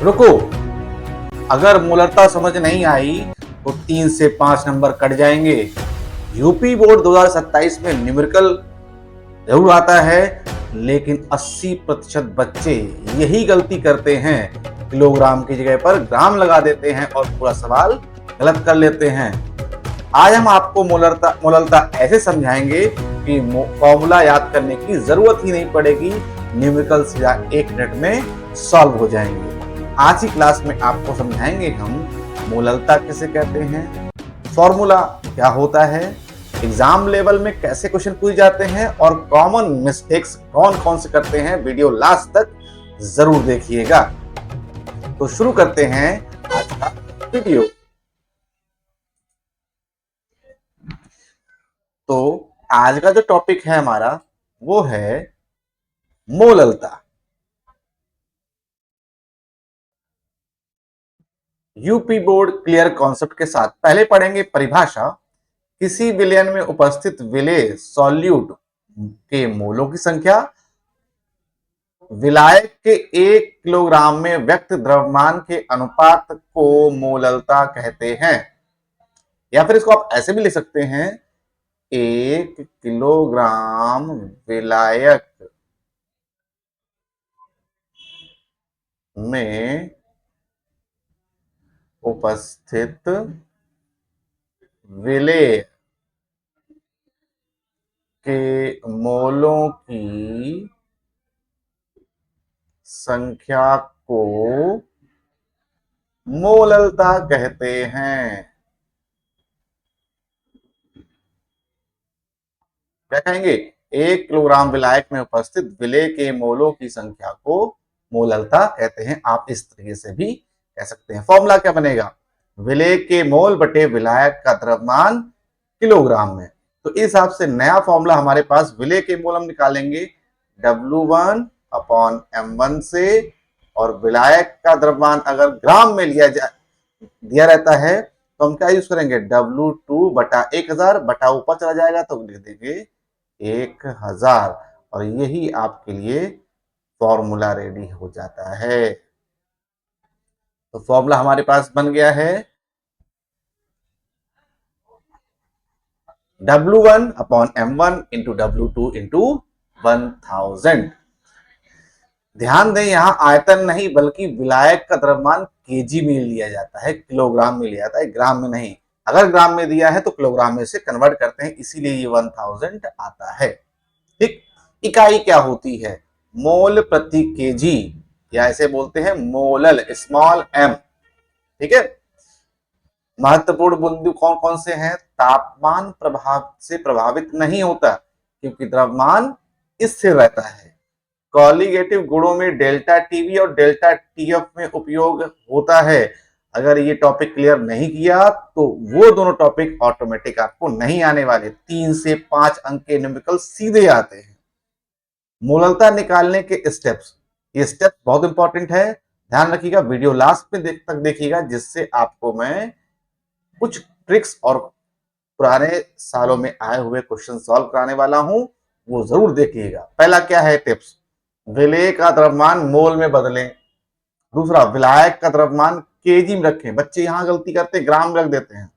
रुको, अगर मोलरता समझ नहीं आई तो 3 से 5 नंबर कट जाएंगे। यूपी बोर्ड 2027 में न्यूमेरिकल जरूर आता है, लेकिन 80% बच्चे यही गलती करते हैं, किलोग्राम की जगह पर ग्राम लगा देते हैं और पूरा सवाल गलत कर लेते हैं। आज हम आपको मोलरता ऐसे समझाएंगे कि फॉर्मूला याद करने की जरूरत ही नहीं पड़ेगी, न्यूमेरिकल सीधा 1 मिनट में सॉल्व हो जाएंगे। आज की क्लास में आपको समझाएंगे हम मोलरता किसे कहते हैं, फॉर्मूला क्या होता है, एग्जाम लेवल में कैसे क्वेश्चन पूछे जाते हैं और कॉमन मिस्टेक्स कौन कौन से करते हैं। वीडियो लास्ट तक जरूर देखिएगा। तो शुरू करते हैं आज का वीडियो। तो आज का जो टॉपिक है हमारा वो है मोलरता। यूपी बोर्ड क्लियर कॉन्सेप्ट के साथ पहले पढ़ेंगे परिभाषा। किसी विलयन में उपस्थित विलेय सॉल्यूट के मोलों की संख्या विलायक के 1 किलोग्राम में व्यक्त द्रव्यमान के अनुपात को मोलरता कहते हैं। या फिर इसको आप ऐसे भी लिख सकते हैं, 1 किलोग्राम विलायक में उपस्थित विलेय के मोलों की संख्या को मोलरता कहते हैं। क्या कहेंगे? 1 किलोग्राम विलायक में उपस्थित विलेय के मोलों की संख्या को मोलरता कहते हैं। आप इस तरीके से भी कह सकते हैं। फॉर्मूला क्या बनेगा? विलेय के मोल बटे विलायक का द्रव्यमान किलोग्राम में। तो इस हिसाब से नया फॉर्मूला हमारे पास, विलेय के मोल हम निकालेंगे W1 अपॉन M1 से, और विलायक का द्रव्यमान अगर ग्राम में दिया रहता है तो हम क्या यूज करेंगे? W2 बटा 1000 बटा ऊपर चला जाएगा तो लिख देंगे 1000, और यही आपके लिए फॉर्मूला रेडी हो जाता है। तो फॉर्मूला हमारे पास बन गया है W1 upon M1 into W2 into 1000। ध्यान दें, यहां आयतन नहीं बल्कि विलायक का द्रव्यमान केजी में लिया जाता है, किलोग्राम में लिया जाता है, ग्राम में नहीं। अगर ग्राम में दिया है तो किलोग्राम में से कन्वर्ट करते हैं, इसीलिए ये 1000 आता है। ठीक, इकाई क्या होती है? मोल प्रति केजी, या ऐसे बोलते हैं मोलल, स्मॉल m। ठीक है। महत्वपूर्ण बिंदु कौन कौन से हैं? तापमान प्रभाव से प्रभावित नहीं होता क्योंकि द्रव्यमान स्थिर रहता है। कॉलिगेटिव गुणों में डेल्टा टीवी और डेल्टा टीएफ में उपयोग होता है। अगर ये टॉपिक क्लियर नहीं किया तो वो दोनों टॉपिक ऑटोमेटिक आपको नहीं आने वाले। 3 से 5 अंक के न्यूमेरिकल सीधे आते हैं। मोलरता निकालने के स्टेप्स, ये स्टेप बहुत इंपॉर्टेंट है, ध्यान रखिएगा। वीडियो लास्ट में तक देखिएगा, जिससे आपको मैं कुछ ट्रिक्स और पुराने सालों में आए हुए क्वेश्चन सॉल्व कराने वाला हूं, वो जरूर देखिएगा। पहला क्या है टिप्स? विलेय का द्रव्यमान मोल में बदलें। दूसरा, विलायक का द्रव्यमान केजी में रखें। बच्चे यहां गलती करते, ग्राम में रख देते हैं,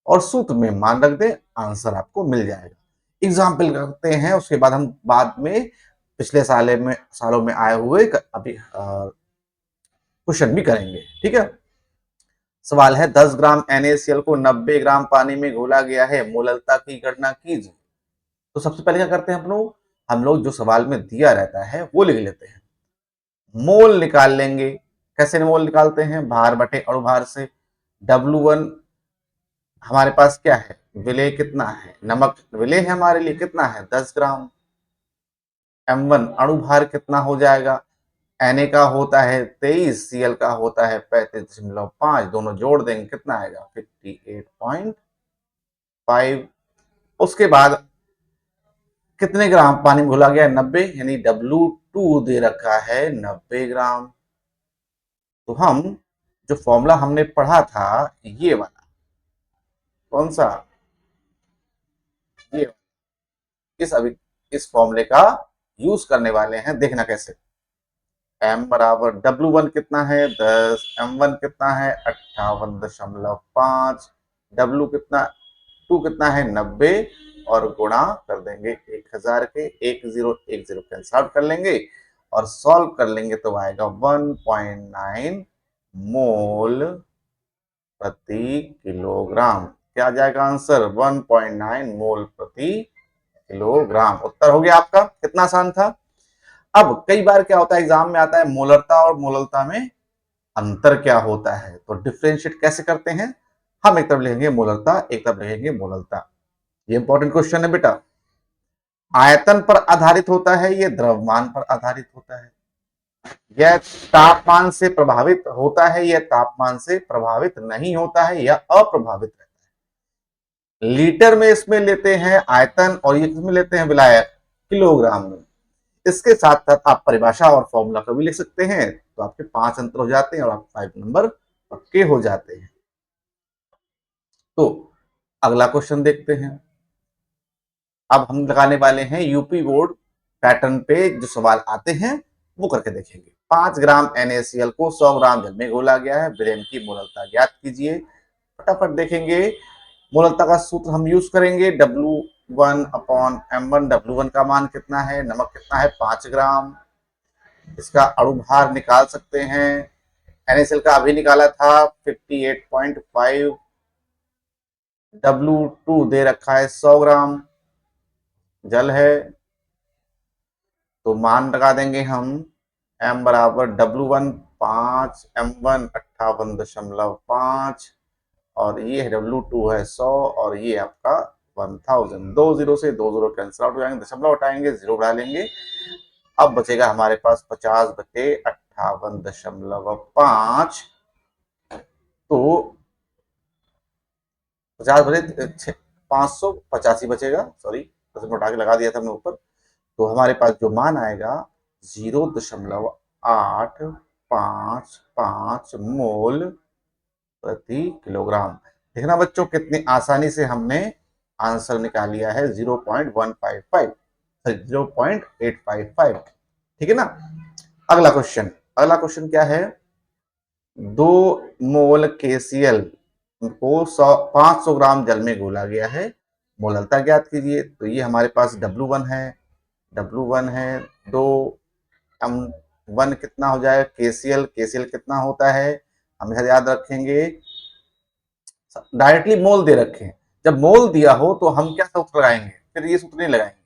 और सूत्र में मान रख दें, आंसर आपको मिल जाएगा। एग्जाम्पल करते हैं, उसके बाद हम बाद में पिछले सालों में आए हुए अभी क्वेश्चन भी करेंगे। ठीक है। सवाल है, 10 ग्राम NaCl को 90 ग्राम पानी में घोला गया है, मोलरता की गणना कीजिए। तो सबसे पहले क्या करते हैं हम लोग जो सवाल में दिया रहता है वो लिख लेते हैं, मोल निकाल लेंगे। कैसे मोल निकालते हैं? भार बटे अणुभार से। W1 हमारे पास क्या है? विलेय कितना है? नमक विलेय है हमारे लिए, कितना है? 10 ग्राम। M1 अणुभार कितना हो जाएगा? Na का होता है 23, Cl का होता है 35.5, दोनों जोड़ देंगे कितना आएगा? 58.5। उसके बाद कितने ग्राम पानी में घुला गया? 90, यानी W2 दे रखा है 90 ग्राम। तो हम जो फॉर्मूला हमने पढ़ा था, ये वाला, कौन सा? ये इस फॉर्मूले का यूज करने वाले हैं। देखना कैसे। m बराबर W1 कितना है 10, M1 कितना है 58.5, W कितना 2 कितना है 90 और गुणा कर देंगे 1000 के, 1010 कैंसल आउट कर लेंगे और सॉल्व कर लेंगे तो आएगा 1.9 मोल प्रति किलोग्राम। क्या आ जाएगा आंसर 1.9 मोल प्रति किलोग्राम। उत्तर हो गया आपका। कितना आसान था। अब कई बार क्या होता है एग्जाम में आता है मोलरता और मोललता में अंतर क्या होता है, तो डिफ्रेंशिएट कैसे करते हैं। हम एक तरफ लिखेंगे मोलरता, एक तरफ लिखेंगे मोललता। ये इंपॉर्टेंट क्वेश्चन है बेटा। आयतन पर आधारित होता है, ये द्रव्यमान पर आधारित होता है। यह तापमान से प्रभावित होता है, यह तापमान से प्रभावित नहीं होता है, यह अप्रभावित रहता है। लीटर में इसमें लेते हैं आयतन और ये किसमें लेते हैं विलायक, किलोग्राम में। इसके साथ साथ आप परिभाषा और फॉर्मूला को भी लिख सकते हैं, तो आपके 5 अंतर हो जाते हैं और आप 5 नंबर पक्के हो जाते हैं। तो अगला क्वेश्चन देखते हैं। अब हम लगाने वाले हैं यूपी बोर्ड पैटर्न पे जो सवाल आते हैं वो करके देखेंगे। 5 ग्राम NaCl को 100 ग्राम जल में घोला गया है, ब्रेन की मोलरता ज्ञात कीजिए। फटाफट देखेंगे। मोलरता का सूत्र हम यूज करेंगे W1/M1। W1 का मान कितना है, नमक कितना है 5 ग्राम। इसका अणुभार निकाल सकते हैं। NaCl का अभी निकाला था 58.5। W2 दे रखा है 100 ग्राम जल है, तो मान लगा देंगे हम m बराबर W1 5, M1 58.5 और ये है W2 है 100 और ये आपका 1000। 2 जीरो से 2 जीरो कैंसिल आउट हो जाएंगे, दशमलव हटाएंगे, जीरो बढ़ा लेंगे। अब बचेगा हमारे पास 50/58.5। तो 585 बचेगा, सॉरी दशमलव हटा के लगा दिया था हमने ऊपर। तो हमारे पास जो मान आएगा 0.855 मोल प्रति किलोग्राम। देखना बच्चों कितनी आसानी से हमने आंसर निकाल लिया है 0.155, 0.855। ठीक है ना। अगला क्वेश्चन, अगला क्वेश्चन क्या है। 2 मोल KCl को 500 ग्राम जल में घोला गया है, मोललता ज्ञात कीजिए। तो ये हमारे पास W1 है, W1 है 2, M1 कितना हो जाएगा KCl कितना होता है हमेशा याद रखेंगे, डायरेक्टली मोल दे रखे हैं। जब मोल दिया हो तो हम क्या सूत्र लगाएंगे, फिर ये सूत्र नहीं लगाएंगे।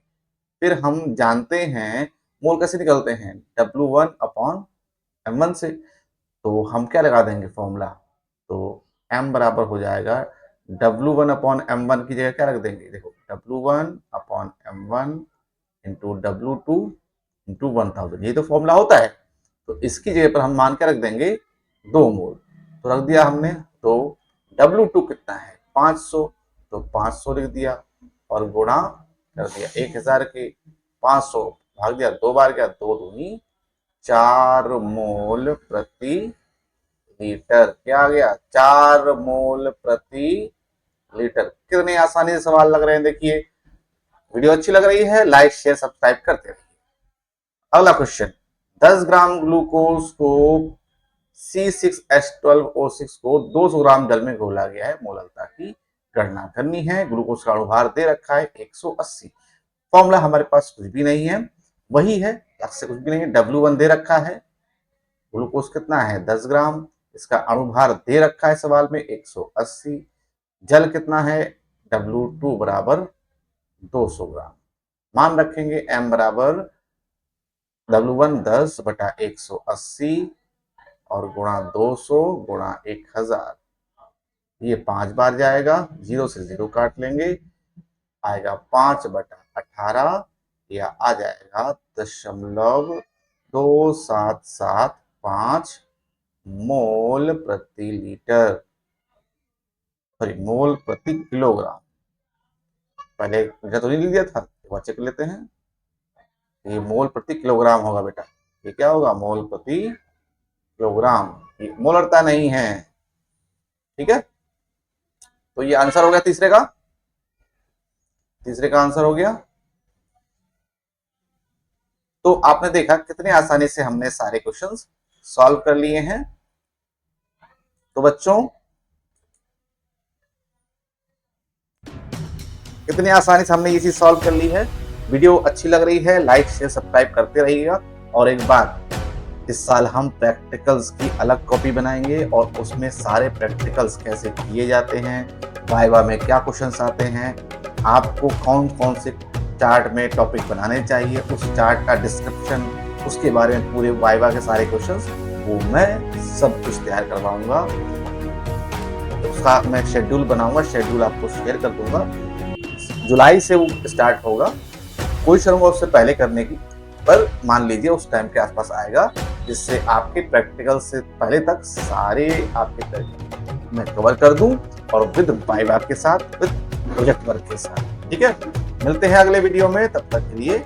फिर हम जानते हैं मोल कैसे निकलते हैं W1/M1 से, तो हम क्या लगा देंगे फॉर्मूला। तो m बराबर हो जाएगा W1/M1 की जगह क्या रख देंगे, देखो W1/M1 इंटू W2 इंटू 1000, ये तो फॉर्मूला होता है। तो इसकी जगह पर हम मान क्या रख देंगे 2 मोल, तो रख दिया हमने। तो W2 कितना है 500, तो 500 लिख दिया और गुणा कर दिया 1000 के। 500 भाग दिया 2 बार, क्या 2 दूनी 4 मोल प्रति लीटर। क्या आ गया 4 मोल प्रति लीटर। कितने आसानी से सवाल लग रहे हैं देखिए। वीडियो अच्छी लग रही है लाइक शेयर सब्सक्राइब करते रहिए। अगला क्वेश्चन, 10 ग्राम ग्लूकोज को C6H12O6 को 200 ग्राम जल में घोला गया है, मोललता की गणना करनी है। ग्लूकोज का अणुभार दे रखा है 180। फॉर्मूला हमारे पास कुछ भी नहीं है, वही है से कुछ भी नहीं है। W1 दे रखा है, ग्लूकोज कितना है 10 ग्राम, इसका अणुभार दे रखा है सवाल में 180। जल कितना है W2 बराबर 200 ग्राम। मान रखेंगे m बराबर W1 10/180 और गुणा 200 गुणा 1000। ये 5 बार जाएगा, 0 से 0 काट लेंगे, आएगा 5/18 या आ जाएगा 0.2775 मोल प्रति लीटर, सॉरी मोल प्रति किलोग्राम। पहले तो नहीं लिख दिया था, एक बार चेक लेते हैं। ये मोल प्रति किलोग्राम होगा बेटा, ये क्या होगा मोल प्रति किलोग्राम, ये मोलरता नहीं है। ठीक है, तो ये आंसर हो गया तीसरे का, तीसरे का आंसर हो गया। तो आपने देखा कितने आसानी से हमने सारे क्वेश्चंस सॉल्व कर लिए हैं। तो बच्चों कितनी आसानी से हमने ये चीज सॉल्व कर ली है। वीडियो अच्छी लग रही है, लाइक शेयर सब्सक्राइब करते रहिएगा। और एक बात, इस साल हम प्रैक्टिकल्स की अलग कॉपी बनाएंगे और उसमें सारे प्रैक्टिकल्स कैसे किए जाते हैं, वाइवा में क्या क्वेश्चंस आते हैं, आपको कौन कौन से चार्ट में टॉपिक बनाने चाहिए, उस चार्ट का डिस्क्रिप्शन, उसके बारे में पूरे वाइवा के सारे क्वेश्चंस वो मैं सब कुछ तैयार करवाऊंगा। उसका मैं शेड्यूल बनाऊंगा, शेड्यूल आपको शेयर कर दूंगा। जुलाई से वो स्टार्ट होगा, कोशिश करूंगा उससे पहले करने की, पर मान लीजिए उस टाइम के आसपास आएगा, जिससे आपके प्रैक्टिकल से पहले तक सारे आपके प्रैक्टिकल मैं कवर कर दूं और विद वाइवा के साथ, विद प्रोजेक्ट वर्क के साथ। ठीक है, मिलते हैं अगले वीडियो में, तब तक के लिए